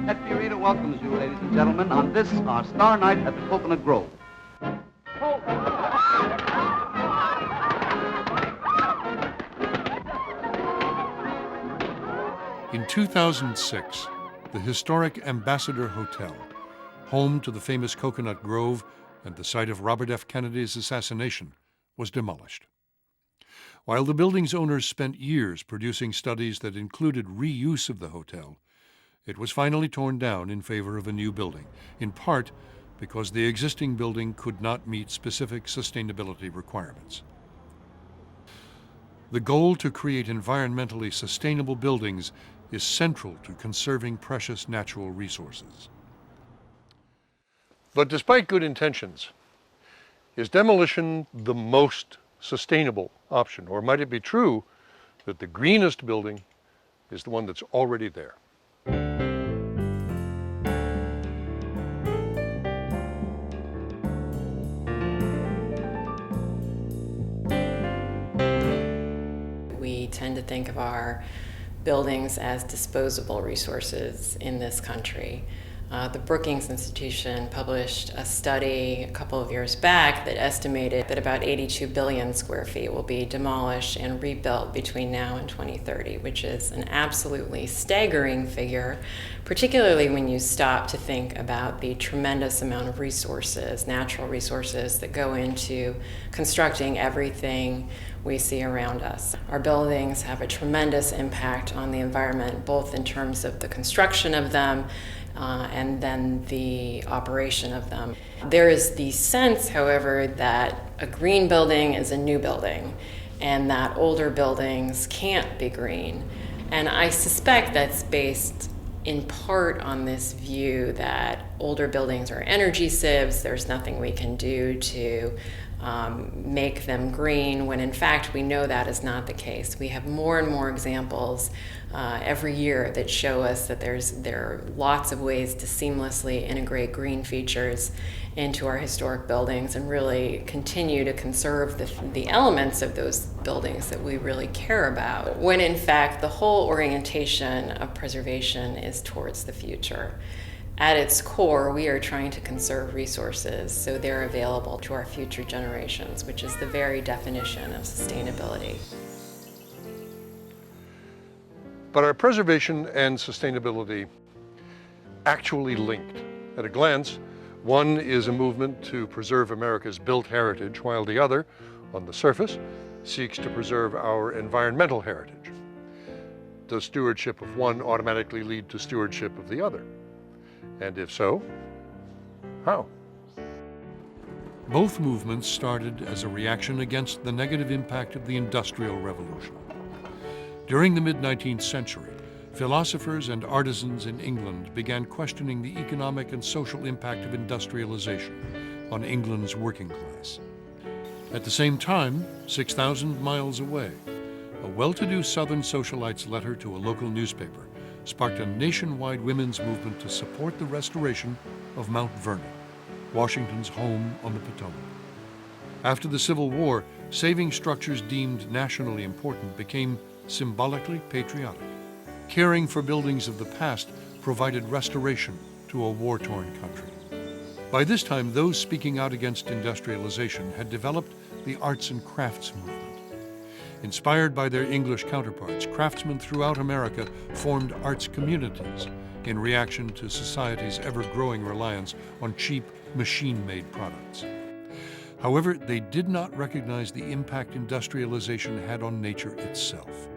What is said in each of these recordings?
Ed Fiorito welcomes you, ladies and gentlemen, on this, our star night at the Coconut Grove. In 2006, the historic Ambassador Hotel, home to the famous Coconut Grove and the site of Robert F. Kennedy's assassination, was demolished. While the building's owners spent years producing studies that included reuse of the hotel, it was finally torn down in favor of a new building, in part because the existing building could not meet specific sustainability requirements. The goal to create environmentally sustainable buildings is central to conserving precious natural resources. But despite good intentions, is demolition the most sustainable option? Or might it be true that the greenest building is the one that's already there? We tend to think of our buildings as disposable resources in this country. The Brookings Institution published a study a couple of years back that estimated that about 82 billion square feet will be demolished and rebuilt between now and 2030, which is an absolutely staggering figure, particularly when you stop to think about the tremendous amount of resources, natural resources, that go into constructing everything we see around us. Our buildings have a tremendous impact on the environment, both in terms of the construction of them and then the operation of them. There is the sense, however, that a green building is a new building and that older buildings can't be green. And I suspect that's based in part on this view that older buildings are energy sieves, there's nothing we can do to make them green, when in fact we know that is not the case. We have more and more examples every year that show us that there are lots of ways to seamlessly integrate green features into our historic buildings and really continue to conserve the elements of those buildings that we really care about, when in fact the whole orientation of preservation is towards the future. At its core, we are trying to conserve resources so they're available to our future generations, which is the very definition of sustainability. But are preservation and sustainability actually linked? At a glance, one is a movement to preserve America's built heritage, while the other, on the surface, seeks to preserve our environmental heritage. Does stewardship of one automatically lead to stewardship of the other? And if so, how? Both movements started as a reaction against the negative impact of the Industrial Revolution. During the mid-19th century, philosophers and artisans in England began questioning the economic and social impact of industrialization on England's working class. At the same time, 6,000 miles away, a well-to-do Southern socialite's letter to a local newspaper sparked a nationwide women's movement to support the restoration of Mount Vernon, Washington's home on the Potomac. After the Civil War, saving structures deemed nationally important became symbolically patriotic. Caring for buildings of the past provided restoration to a war-torn country. By this time, those speaking out against industrialization had developed the arts and crafts movement. Inspired by their English counterparts, craftsmen throughout America formed arts communities in reaction to society's ever-growing reliance on cheap, machine-made products. However, they did not recognize the impact industrialization had on nature itself.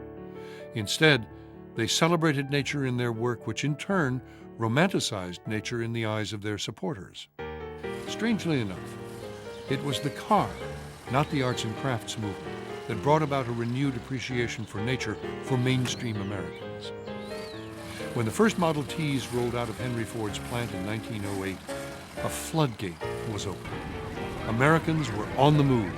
Instead, they celebrated nature in their work, which in turn romanticized nature in the eyes of their supporters. Strangely enough, it was the car, not the arts and crafts movement, that brought about a renewed appreciation for nature for mainstream Americans. When the first Model Ts rolled out of Henry Ford's plant in 1908, a floodgate was opened. Americans were on the move,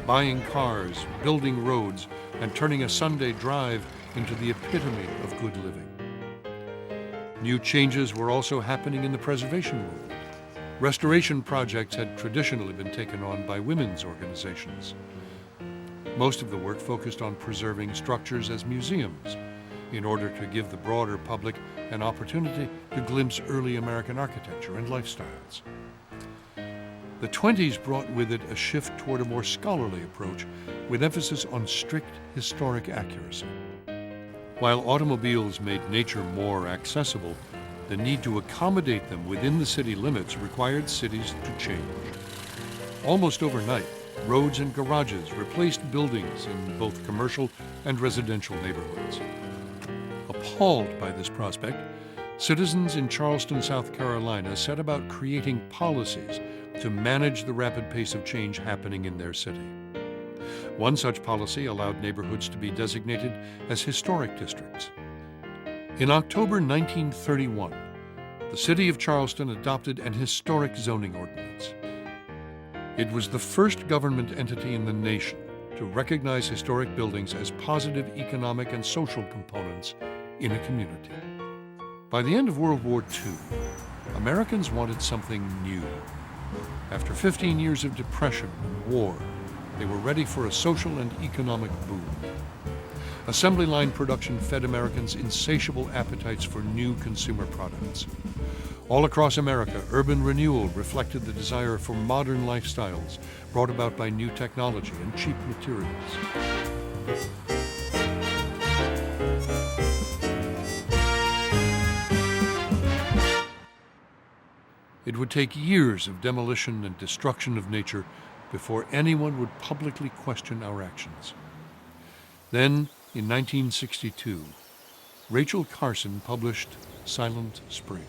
buying cars, building roads, and turning a Sunday drive into the epitome of good living. New changes were also happening in the preservation movement. Restoration projects had traditionally been taken on by women's organizations. Most of the work focused on preserving structures as museums in order to give the broader public an opportunity to glimpse early American architecture and lifestyles. The 20s brought with it a shift toward a more scholarly approach with emphasis on strict historic accuracy. While automobiles made nature more accessible, the need to accommodate them within the city limits required cities to change. Almost overnight, roads and garages replaced buildings in both commercial and residential neighborhoods. Appalled by this prospect, citizens in Charleston, South Carolina set about creating policies to manage the rapid pace of change happening in their city. One such policy allowed neighborhoods to be designated as historic districts. In October 1931, the city of Charleston adopted an historic zoning ordinance. It was the first government entity in the nation to recognize historic buildings as positive economic and social components in a community. By the end of World War II, Americans wanted something new. After 15 years of depression and war, they were ready for a social and economic boom. Assembly line production fed Americans' insatiable appetites for new consumer products. All across America, urban renewal reflected the desire for modern lifestyles brought about by new technology and cheap materials. It would take years of demolition and destruction of nature before anyone would publicly question our actions. Then, in 1962, Rachel Carson published Silent Spring.